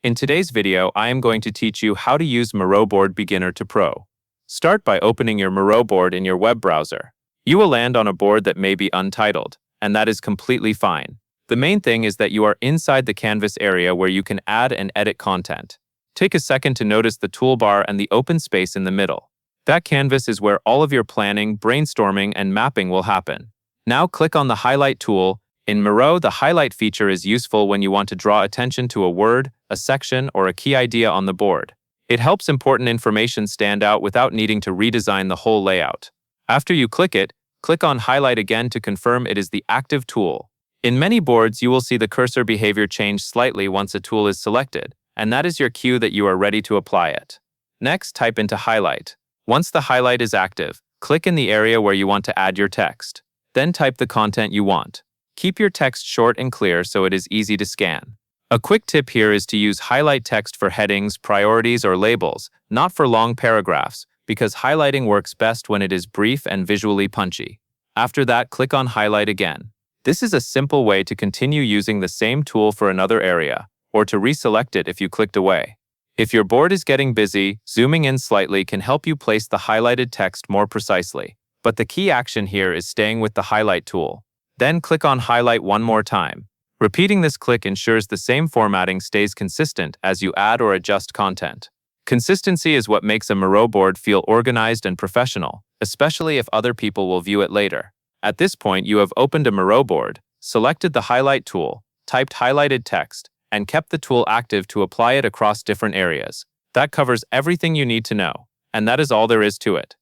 In today's video, I am going to teach you how to use Miro Board Beginner to Pro. Start by opening your Miro board in your web browser. You will land on a board that may be untitled, and that is completely fine. The main thing is that you are inside the canvas area where you can add and edit content. Take a second to notice the toolbar and the open space in the middle. That canvas is where all of your planning, brainstorming, and mapping will happen. Now click on the Highlight tool. In Miro, the highlight feature is useful when you want to draw attention to a word, a section, or a key idea on the board. It helps important information stand out without needing to redesign the whole layout. After you click it, click on Highlight again to confirm it is the active tool. In many boards, you will see the cursor behavior change slightly once a tool is selected, and that is your cue that you are ready to apply it. Next, type into Highlight. Once the highlight is active, click in the area where you want to add your text. Then type the content you want. Keep your text short and clear so it is easy to scan. A quick tip here is to use highlight text for headings, priorities, or labels, not for long paragraphs, because highlighting works best when it is brief and visually punchy. After that, click on Highlight again. This is a simple way to continue using the same tool for another area, or to reselect it if you clicked away. If your board is getting busy, zooming in slightly can help you place the highlighted text more precisely. But the key action here is staying with the Highlight tool. Then click on Highlight one more time. Repeating this click ensures the same formatting stays consistent as you add or adjust content. Consistency is what makes a Miro board feel organized and professional, especially if other people will view it later. At this point, you have opened a Miro board, selected the Highlight tool, typed highlighted text, and kept the tool active to apply it across different areas. That covers everything you need to know, and that is all there is to it.